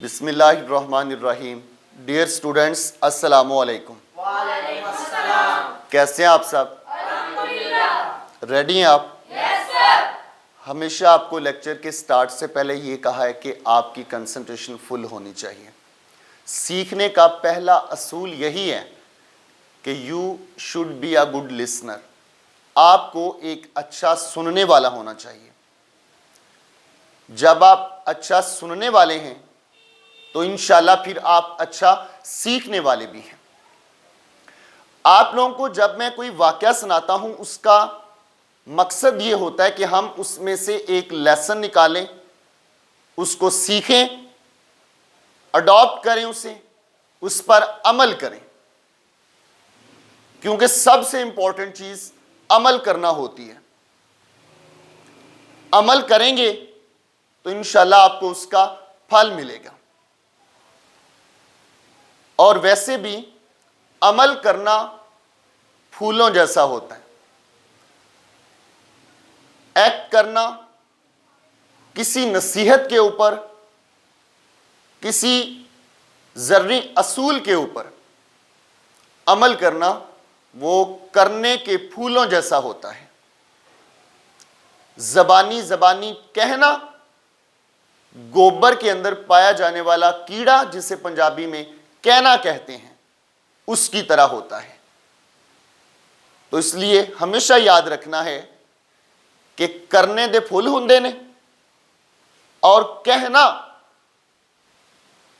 بسم اللہ الرحمن الرحیم۔ ڈیئر اسٹوڈنٹس، السلام علیکم۔ وعلیکم السلام۔ کیسے ہیں آپ سب؟ الحمدللہ۔ ریڈی ہیں آپ؟ یس سر۔ ہمیشہ آپ کو لیکچر کے سٹارٹ سے پہلے یہ کہا ہے کہ آپ کی کنسنٹریشن فل ہونی چاہیے۔ سیکھنے کا پہلا اصول یہی ہے کہ you should be a good listener. آپ کو ایک اچھا سننے والا ہونا چاہیے۔ جب آپ اچھا سننے والے ہیں تو انشاءاللہ پھر آپ اچھا سیکھنے والے بھی ہیں۔ آپ لوگوں کو جب میں کوئی واقعہ سناتا ہوں اس کا مقصد یہ ہوتا ہے کہ ہم اس میں سے ایک لیسن نکالیں، اس کو سیکھیں، اڈاپٹ کریں، اس پر عمل کریں، کیونکہ سب سے امپورٹنٹ چیز عمل کرنا ہوتی ہے۔ عمل کریں گے تو انشاءاللہ آپ کو اس کا پھل ملے گا۔ اور ویسے بھی عمل کرنا پھولوں جیسا ہوتا ہے۔ ایکٹ کرنا کسی نصیحت کے اوپر، کسی ذرّی اصول کے اوپر عمل کرنا وہ کرنے کے پھولوں جیسا ہوتا ہے۔ زبانی کہنا گوبر کے اندر پایا جانے والا کیڑا، جسے پنجابی میں کہنا کہتے ہیں، اس کی طرح ہوتا ہے۔ تو اس لیے ہمیشہ یاد رکھنا ہے کہ کرنے دے پھول ہوندے نے اور کہنا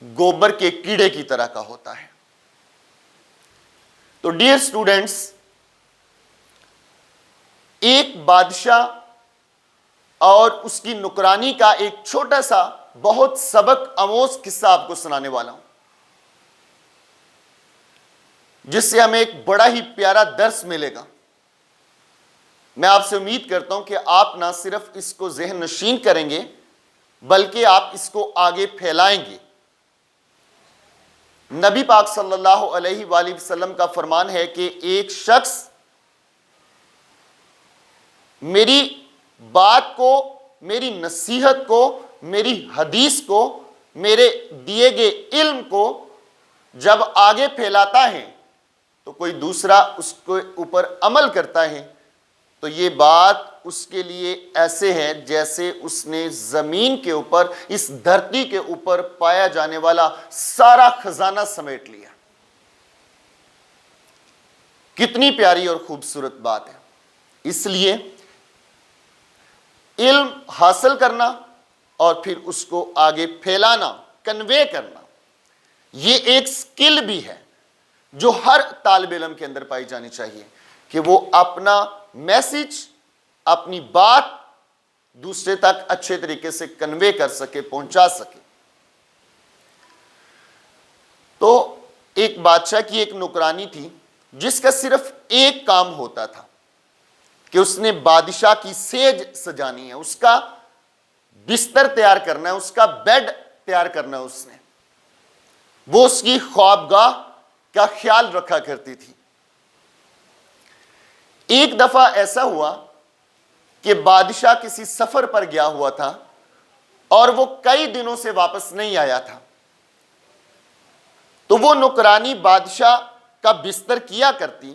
گوبر کے کیڑے کی طرح کا ہوتا ہے۔ تو ڈیئر سٹوڈنٹس، ایک بادشاہ اور اس کی نکرانی کا ایک چھوٹا سا بہت سبق آموز قصہ آپ کو سنانے والا ہوں، جس سے ہمیں ایک بڑا ہی پیارا درس ملے گا۔ میں آپ سے امید کرتا ہوں کہ آپ نہ صرف اس کو ذہن نشین کریں گے بلکہ آپ اس کو آگے پھیلائیں گے۔ نبی پاک صلی اللہ علیہ وآلہ وسلم کا فرمان ہے کہ ایک شخص میری بات کو، میری نصیحت کو، میری حدیث کو، میرے دیے گئے علم کو جب آگے پھیلاتا ہے تو کوئی دوسرا اس کے اوپر عمل کرتا ہے تو یہ بات اس کے لیے ایسے ہے جیسے اس نے زمین کے اوپر، اس دھرتی کے اوپر پایا جانے والا سارا خزانہ سمیٹ لیا۔ کتنی پیاری اور خوبصورت بات ہے۔ اس لیے علم حاصل کرنا اور پھر اس کو آگے پھیلانا، کنوے کرنا، یہ ایک سکل بھی ہے جو ہر طالب علم کے اندر پائی جانی چاہیے کہ وہ اپنا میسج، اپنی بات دوسرے تک اچھے طریقے سے کنوے کر سکے، پہنچا سکے۔ تو ایک بادشاہ کی ایک نوکرانی تھی جس کا صرف ایک کام ہوتا تھا کہ اس نے بادشاہ کی سیج سجانی ہے، اس کا بستر تیار کرنا ہے، اس کا بیڈ تیار کرنا ہے۔ اس نے وہ اس کی خوابگاہ کا خیال رکھا کرتی تھی۔ ایک دفعہ ایسا ہوا کہ بادشاہ کسی سفر پر گیا ہوا تھا اور وہ کئی دنوں سے واپس نہیں آیا تھا۔ تو وہ نوکرانی بادشاہ کا بستر کیا کرتی،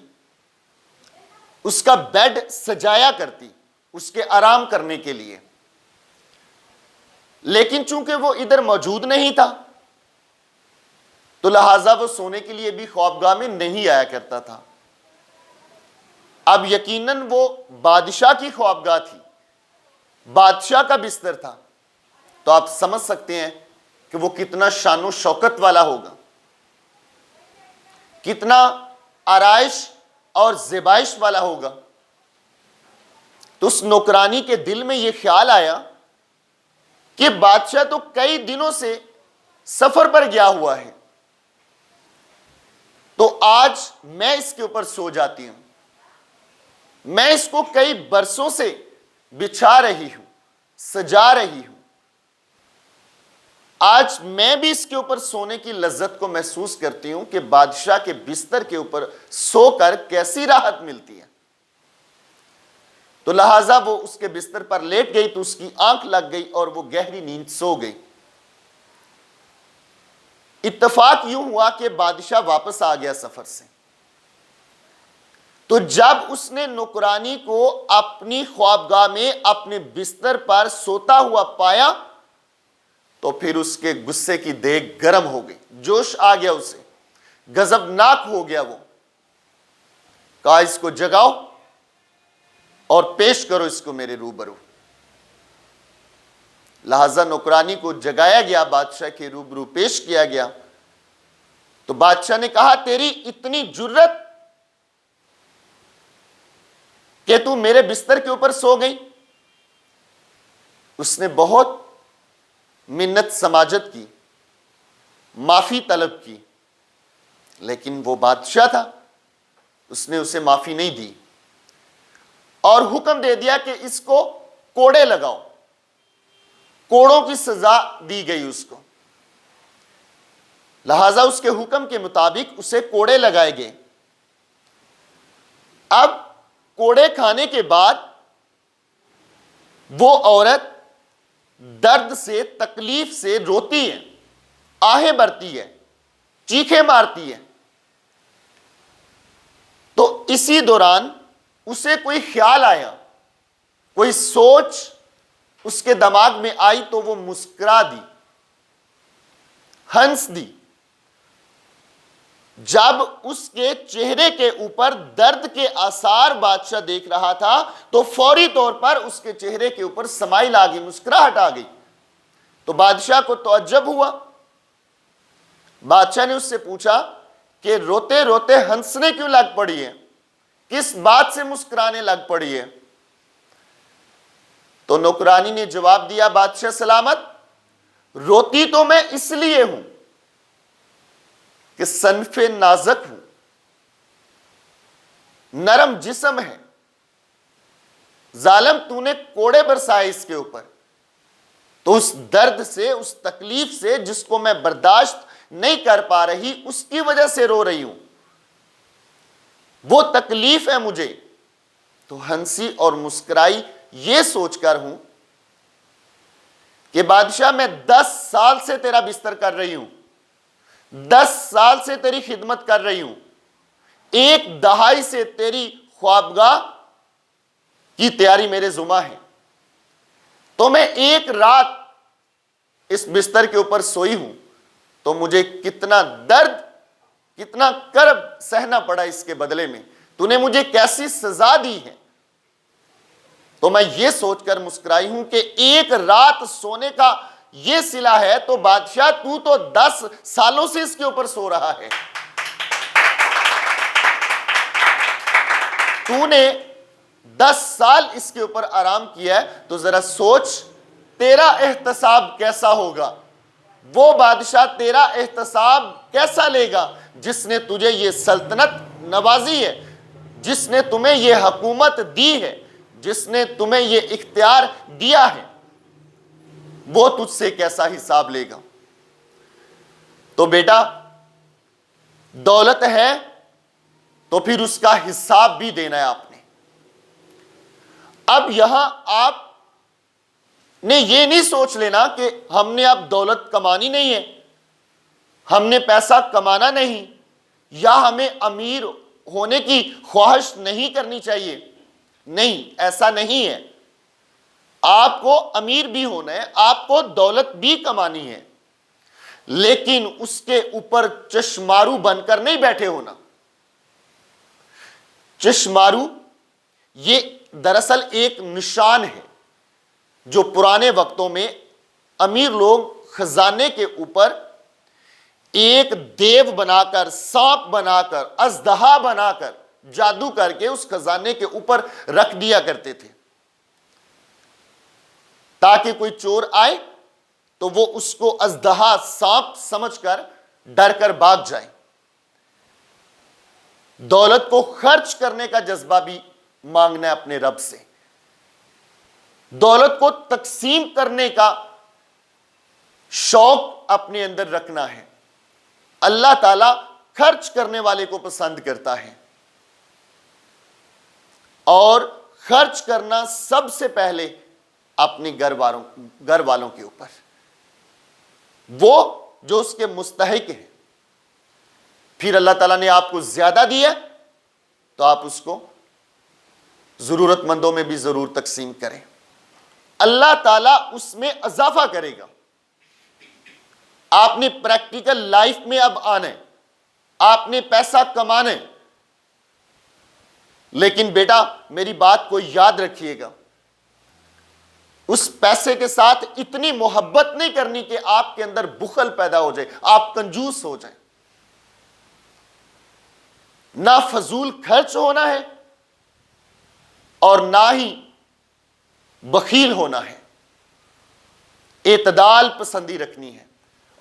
اس کا بیڈ سجایا کرتی اس کے آرام کرنے کے لیے، لیکن چونکہ وہ ادھر موجود نہیں تھا تو لہٰذا وہ سونے کے لیے بھی خوابگاہ میں نہیں آیا کرتا تھا۔ اب یقیناً وہ بادشاہ کی خوابگاہ تھی، بادشاہ کا بستر تھا، تو آپ سمجھ سکتے ہیں کہ وہ کتنا شان و شوکت والا ہوگا، کتنا آرائش اور زیبائش والا ہوگا۔ تو اس نوکرانی کے دل میں یہ خیال آیا کہ بادشاہ تو کئی دنوں سے سفر پر گیا ہوا ہے، تو آج میں اس کے اوپر سو جاتی ہوں، میں اس کو کئی برسوں سے بچھا رہی ہوں، سجا رہی ہوں، آج میں بھی اس کے اوپر سونے کی لذت کو محسوس کرتی ہوں کہ بادشاہ کے بستر کے اوپر سو کر کیسی راحت ملتی ہے۔ تو لہٰذا وہ اس کے بستر پر لیٹ گئی تو اس کی آنکھ لگ گئی اور وہ گہری نیند سو گئی۔ اتفاق یوں ہوا کہ بادشاہ واپس آ گیا سفر سے، تو جب اس نے نوکرانی کو اپنی خوابگاہ میں اپنے بستر پر سوتا ہوا پایا تو پھر اس کے غصے کی دیگ گرم ہو گئی، جوش آ گیا اسے، غضبناک ہو گیا وہ، کہا اس کو جگاؤ اور پیش کرو اس کو میرے روبرو۔ لہذا نوکرانی کو جگایا گیا، بادشاہ کے روبرو پیش کیا گیا، تو بادشاہ نے کہا تیری اتنی جرت کہ تو میرے بستر کے اوپر سو گئی؟ اس نے بہت منت سماجت کی، معافی طلب کی، لیکن وہ بادشاہ تھا، اس نے اسے معافی نہیں دی اور حکم دے دیا کہ اس کو کوڑے لگاؤ، کوڑوں کی سزا دی گئی اس کو۔ لہذا اس کے حکم کے مطابق اسے کوڑے لگائے گئے۔ اب کوڑے کھانے کے بعد وہ عورت درد سے، تکلیف سے روتی ہے، آہیں بھرتی ہے، چیخیں مارتی ہے۔ تو اسی دوران اسے کوئی خیال آیا، کوئی سوچ اس کے دماغ میں آئی تو وہ مسکرا دی، ہنس دی۔ جب اس کے چہرے کے اوپر درد کے آثار بادشاہ دیکھ رہا تھا تو فوری طور پر اس کے چہرے کے اوپر سمائل آ گئی، مسکراہٹ آ گئی۔ تو بادشاہ کو تعجب ہوا۔ بادشاہ نے اس سے پوچھا کہ روتے روتے ہنسنے کیوں لگ پڑی ہے، کس بات سے مسکرانے لگ پڑی ہے؟ تو نوکرانی نے جواب دیا، بادشاہ سلامت، روتی تو میں اس لیے ہوں کہ صنف نازک ہوں، نرم جسم ہے، ظالم تو نے کوڑے برسائے اس کے اوپر، تو اس درد سے، اس تکلیف سے جس کو میں برداشت نہیں کر پا رہی، اس کی وجہ سے رو رہی ہوں، وہ تکلیف ہے مجھے۔ تو ہنسی اور مسکرائی یہ سوچ کر ہوں کہ بادشاہ میں 10 سال سے تیرا بستر کر رہی ہوں، 10 سال سے تیری خدمت کر رہی ہوں، 1 دہائی سے تیری خوابگاہ کی تیاری میرے ذمہ ہے، تو میں 1 رات اس بستر کے اوپر سوئی ہوں تو مجھے کتنا درد، کتنا کرب سہنا پڑا اس کے بدلے میں، تو نے مجھے کیسی سزا دی ہے۔ تو میں یہ سوچ کر مسکرائی ہوں کہ 1 رات سونے کا یہ صلہ ہے، تو بادشاہ تو 10 سالوں سے اس کے اوپر سو رہا ہے، تو نے 10 سال اس کے اوپر آرام کیا ہے، تو ذرا سوچ تیرا احتساب کیسا ہوگا، وہ بادشاہ تیرا احتساب کیسا لے گا جس نے تجھے یہ سلطنت نوازی ہے، جس نے تمہیں یہ حکومت دی ہے، جس نے تمہیں یہ اختیار دیا ہے، وہ تجھ سے کیسا حساب لے گا۔ تو بیٹا دولت ہے تو پھر اس کا حساب بھی دینا ہے آپ نے۔ اب یہاں آپ نے یہ نہیں سوچ لینا کہ ہم نے اب دولت کمانی نہیں ہے، ہم نے پیسہ کمانا نہیں، یا ہمیں امیر ہونے کی خواہش نہیں کرنی چاہیے، نہیں، ایسا نہیں ہے۔ آپ کو امیر بھی ہونا ہے، آپ کو دولت بھی کمانی ہے، لیکن اس کے اوپر چشمارو بن کر نہیں بیٹھے ہونا۔ چشمارو یہ دراصل ایک نشان ہے جو پرانے وقتوں میں امیر لوگ خزانے کے اوپر ایک دیو بنا کر، سانپ بنا کر، اژدہا بنا کر، جادو کر کے اس خزانے کے اوپر رکھ دیا کرتے تھے، تاکہ کوئی چور آئے تو وہ اس کو اژدہا، سانپ سمجھ کر ڈر کر بھاگ جائے۔ دولت کو خرچ کرنے کا جذبہ بھی مانگنا ہے اپنے رب سے، دولت کو تقسیم کرنے کا شوق اپنے اندر رکھنا ہے۔ اللہ تعالیٰ خرچ کرنے والے کو پسند کرتا ہے، اور خرچ کرنا سب سے پہلے اپنے گھر والوں کے اوپر۔ وہ جو اس کے مستحق ہیں. پھر اللہ تعالیٰ نے آپ کو زیادہ دیا تو آپ اس کو ضرورت مندوں میں بھی ضرور تقسیم کریں. اللہ تعالیٰ اس میں اضافہ کرے گا. آپ نے پریکٹیکل لائف میں اب آنا ہے, آپ نے پیسہ کمانا ہے, لیکن بیٹا میری بات کو یاد رکھیے گا, اس پیسے کے ساتھ اتنی محبت نہیں کرنی کہ آپ کے اندر بخل پیدا ہو جائے, آپ کنجوس ہو جائیں. نہ فضول خرچ ہونا ہے اور نہ ہی بخیل ہونا ہے. اعتدال پسندی رکھنی ہے,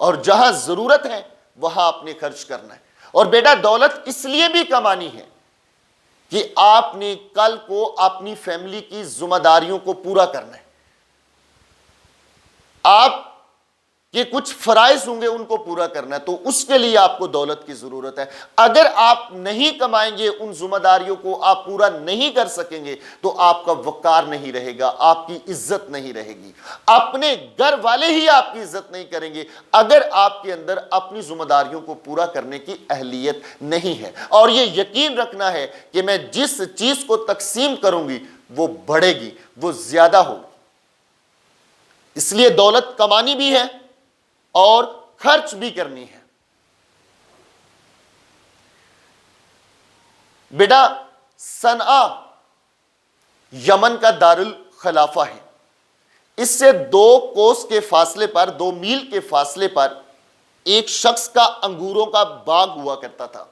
اور جہاں ضرورت ہے وہاں آپ نے خرچ کرنا ہے. اور بیٹا دولت اس لیے بھی کمانی ہے کہ آپ نے کل کو اپنی فیملی کی ذمہ داریوں کو پورا کرنا ہے. آپ کے کچھ فرائض ہوں گے, ان کو پورا کرنا ہے, تو اس کے لیے آپ کو دولت کی ضرورت ہے. اگر آپ نہیں کمائیں گے, ان ذمہ داریوں کو آپ پورا نہیں کر سکیں گے, تو آپ کا وقار نہیں رہے گا, آپ کی عزت نہیں رہے گی. اپنے گھر والے ہی آپ کی عزت نہیں کریں گے اگر آپ کے اندر اپنی ذمہ داریوں کو پورا کرنے کی اہلیت نہیں ہے. اور یہ یقین رکھنا ہے کہ میں جس چیز کو تقسیم کروں گی وہ بڑھے گی, وہ زیادہ ہوگی. اس لیے دولت کمانی بھی ہے اور خرچ بھی کرنی ہے. بیٹا صنعاء یمن کا دارالخلافہ ہے. اس سے 2 کوس کے فاصلے پر, 2 میل کے فاصلے پر ایک شخص کا انگوروں کا باغ ہوا کرتا تھا,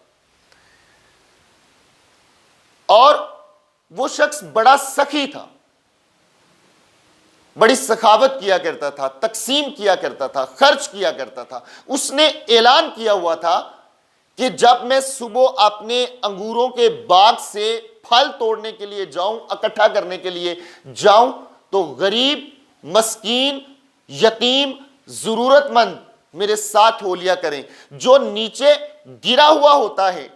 اور وہ شخص بڑا سخی تھا, بڑی سخاوت کیا کرتا تھا, تقسیم کیا کرتا تھا, خرچ کیا کرتا تھا. اس نے اعلان کیا ہوا تھا کہ جب میں صبح اپنے انگوروں کے باغ سے پھل توڑنے کے لیے جاؤں, اکٹھا کرنے کے لیے جاؤں, تو غریب, مسکین, یتیم, ضرورت مند میرے ساتھ ہو لیا کریں. جو نیچے گرا ہوا ہوتا ہے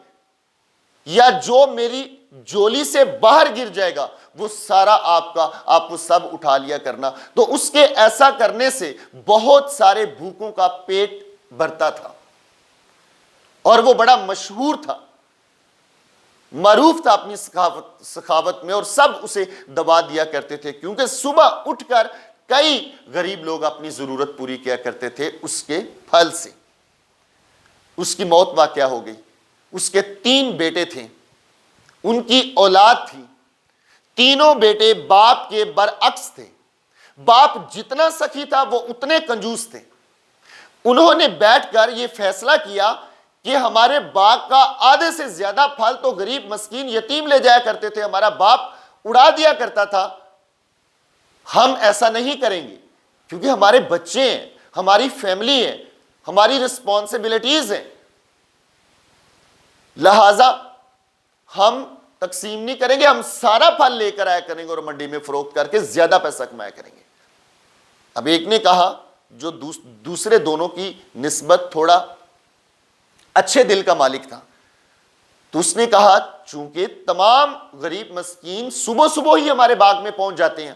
یا جو میری جولی سے باہر گر جائے گا وہ سارا آپ وہ سب اٹھا لیا کرنا. تو اس کے ایسا کرنے سے بہت سارے بھوکوں کا پیٹ بھرتا تھا, اور وہ بڑا مشہور تھا, معروف تھا اپنی سخاوت میں, اور سب اسے دبا دیا کرتے تھے, کیونکہ صبح اٹھ کر کئی غریب لوگ اپنی ضرورت پوری کیا کرتے تھے اس کے پھل سے. اس کی موت واقع ہو گئی. اس کے 3 بیٹے تھے, ان کی اولاد تھی. تینوں بیٹے باپ کے برعکس تھے. باپ جتنا سخی تھا وہ اتنے کنجوس تھے. انہوں نے بیٹھ کر یہ فیصلہ کیا کہ ہمارے باغ کا آدھے سے زیادہ پھل تو غریب, مسکین, یتیم لے جایا کرتے تھے, ہمارا باپ اڑا دیا کرتا تھا. ہم ایسا نہیں کریں گے, کیونکہ ہمارے بچے ہیں, ہماری فیملی ہے, ہماری رسپانسبلٹیز ہیں, لہذا ہم تقسیم نہیں کریں گے, ہم سارا پھل لے کر آیا کریں گے اور منڈی میں فروخت کر کے زیادہ پیسہ کمایا کریں گے. اب ایک نے کہا, جو دوسرے دونوں کی نسبت تھوڑا اچھے دل کا مالک تھا, تو اس نے کہا چونکہ تمام غریب مسکین صبح صبح ہی ہمارے باغ میں پہنچ جاتے ہیں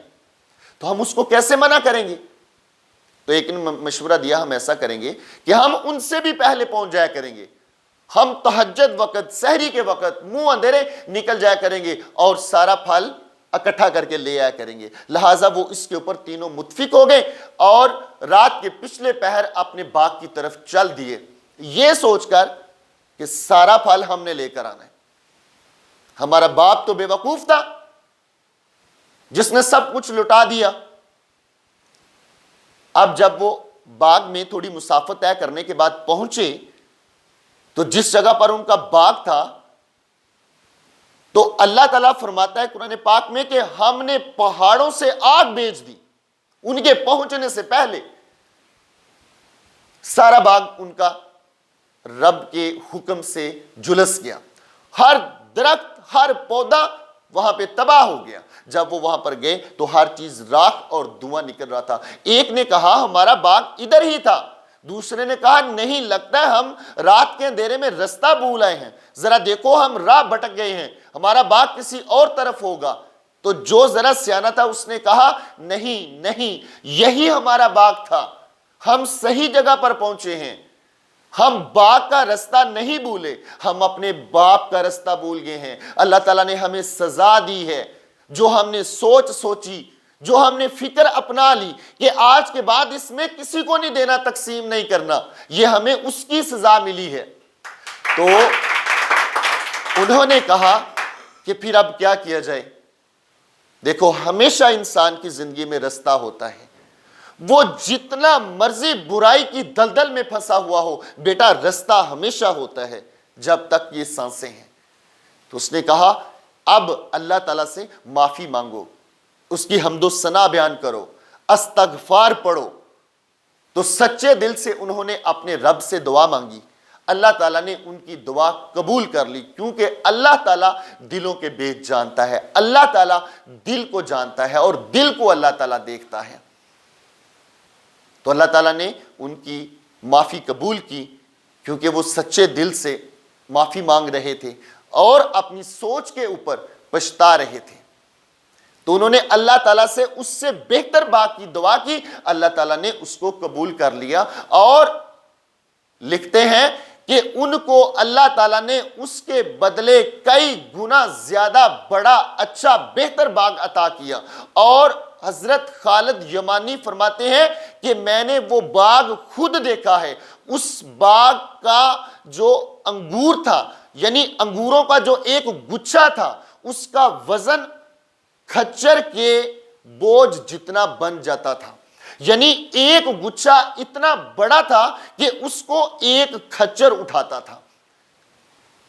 تو ہم اس کو کیسے منع کریں گے. تو ایک نے مشورہ دیا, ہم ایسا کریں گے کہ ہم ان سے بھی پہلے پہنچ جایا کریں گے, ہم تہجد وقت, سحری کے وقت منہ اندھیرے نکل جایا کریں گے اور سارا پھل اکٹھا کر کے لے آیا کریں گے. لہٰذا وہ اس کے اوپر تینوں متفق ہو گئے اور رات کے پچھلے پہر اپنے باغ کی طرف چل دیے, یہ سوچ کر کہ سارا پھل ہم نے لے کر آنا ہے. ہمارا باپ تو بے وقوف تھا جس نے سب کچھ لٹا دیا. اب جب وہ باغ میں تھوڑی مسافت طے کرنے کے بعد پہنچے تو جس جگہ پر ان کا باغ تھا, تو اللہ تعالیٰ فرماتا ہے قرآن پاک میں کہ ہم نے پہاڑوں سے آگ بھیج دی ان کے پہنچنے سے پہلے. سارا باغ ان کا رب کے حکم سے جلس گیا, ہر درخت, ہر پودا وہاں پہ تباہ ہو گیا. جب وہ وہاں پر گئے تو ہر چیز راکھ اور دھواں نکل رہا تھا. ایک نے کہا ہمارا باغ ادھر ہی تھا, دوسرے نے کہا نہیں, لگتا ہے ہم رات کے اندھیرے میں رستہ بھول آئے ہیں, ذرا دیکھو ہم راہ بھٹک گئے ہیں, ہمارا باغ کسی اور طرف ہوگا. تو جو ذرا سیانا تھا اس نے کہا نہیں, یہی ہمارا باغ تھا, ہم صحیح جگہ پر پہنچے ہیں. ہم باپ کا رستہ نہیں بھولے، ہم اپنے باپ کا رستہ بھول گئے ہیں۔ اللہ تعالیٰ نے ہمیں سزا دی ہے، جو ہم نے سوچی، جو ہم نے فکر اپنا لی کہ آج کے بعد اس میں کسی کو نہیں دینا، تقسیم نہیں کرنا، یہ ہمیں اس کی سزا ملی ہے۔ تو انہوں نے کہا کہ پھر اب کیا کیا جائے؟ دیکھو، ہمیشہ انسان کی زندگی میں رستہ ہوتا ہے، وہ جتنا مرضی برائی کی دلدل میں پھنسا ہوا ہو، بیٹا رستہ ہمیشہ ہوتا ہے جب تک یہ سانسیں ہیں۔ تو اس نے کہا اب اللہ تعالیٰ سے معافی مانگو، اس کی حمد و ثنا بیان کرو، استغفار پڑھو۔ تو سچے دل سے انہوں نے اپنے رب سے دعا مانگی، اللہ تعالیٰ نے ان کی دعا قبول کر لی، کیونکہ اللہ تعالیٰ دلوں کے بھید جانتا ہے، اللہ تعالیٰ دل کو جانتا ہے اور دل کو اللہ تعالیٰ دیکھتا ہے۔ تو اللہ تعالیٰ نے ان کی معافی قبول کی، کیونکہ وہ سچے دل سے معافی مانگ رہے تھے اور اپنی سوچ کے اوپر پچھتا رہے تھے۔ تو انہوں نے اللہ تعالیٰ سے اس سے بہتر بات کی دعا کی، اللہ تعالیٰ نے اس کو قبول کر لیا، اور لکھتے ہیں کہ ان کو اللہ تعالیٰ نے اس کے بدلے کئی گنا زیادہ بڑا، اچھا، بہتر باغ عطا کیا۔ اور حضرت خالد یمانی فرماتے ہیں کہ میں نے وہ باغ خود دیکھا ہے، اس باغ کا جو انگور تھا، یعنی انگوروں کا جو ایک گچھا تھا، اس کا وزن کھچر کے بوجھ جتنا بن جاتا تھا، یعنی ایک گچھا اتنا بڑا تھا کہ اس کو ایک کھچر اٹھاتا تھا۔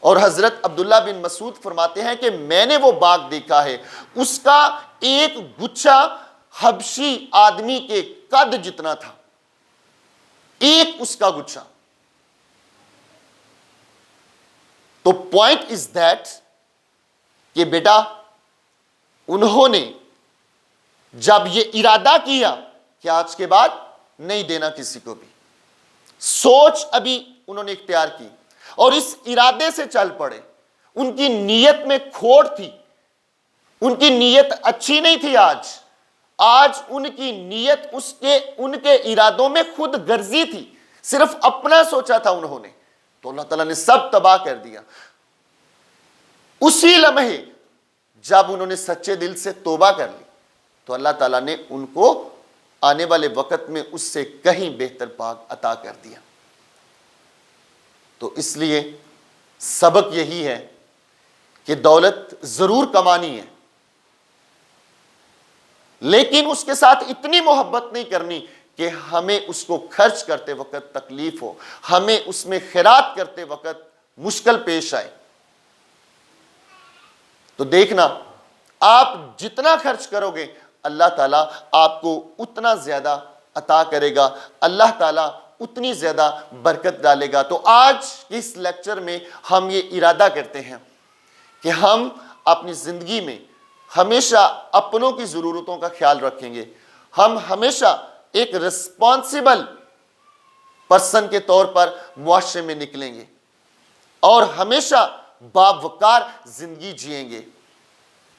اور حضرت عبداللہ بن مسعود فرماتے ہیں کہ میں نے وہ باغ دیکھا ہے، اس کا ایک گچھا حبشی آدمی کے قد جتنا تھا، ایک اس کا گچھا۔ تو پوائنٹ از دیٹ کہ بیٹا انہوں نے جب یہ ارادہ کیا کہ آج کے بعد نہیں دینا کسی کو بھی، سوچ ابھی انہوں نے اختیار کی اور اس ارادے سے چل پڑے۔ ان کی نیت میں کھوٹ تھی، ان کی نیت اچھی نہیں تھی۔ آج ان کی نیت ان کے ارادوں میں خود غرضی تھی، صرف اپنا سوچا تھا انہوں نے، تو اللہ تعالیٰ نے سب تباہ کر دیا۔ اسی لمحے جب انہوں نے سچے دل سے توبہ کر لی تو اللہ تعالیٰ نے ان کو آنے والے وقت میں اس سے کہیں بہتر باغ عطا کر دیا۔ تو اس لیے سبق یہی ہے کہ دولت ضرور کمانی ہے، لیکن اس کے ساتھ اتنی محبت نہیں کرنی کہ ہمیں اس کو خرچ کرتے وقت تکلیف ہو، ہمیں اس میں خیرات کرتے وقت مشکل پیش آئے۔ تو دیکھنا، آپ جتنا خرچ کرو گے اللہ تعالیٰ آپ کو اتنا زیادہ عطا کرے گا، اللہ تعالیٰ اتنی زیادہ برکت ڈالے گا۔ تو آج اس لیکچر میں ہم یہ ارادہ کرتے ہیں کہ ہم اپنی زندگی میں ہمیشہ اپنوں کی ضرورتوں کا خیال رکھیں گے، ہم ہمیشہ ایک رسپانسیبل پرسن کے طور پر معاشرے میں نکلیں گے اور ہمیشہ باوقار زندگی جئیں گے،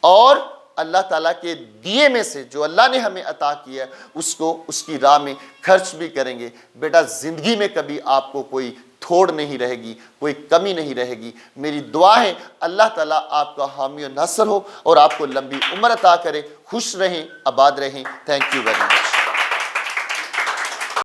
اور اللہ تعالیٰ کے دیے میں سے جو اللہ نے ہمیں عطا کیا ہے اس کو اس کی راہ میں خرچ بھی کریں گے۔ بیٹا زندگی میں کبھی آپ کو کوئی تھوڑ نہیں رہے گی، کوئی کمی نہیں رہے گی۔ میری دعا ہے اللہ تعالیٰ آپ کا حامی و ناصر ہو اور آپ کو لمبی عمر عطا کرے، خوش رہیں، آباد رہیں۔ Thank you very much.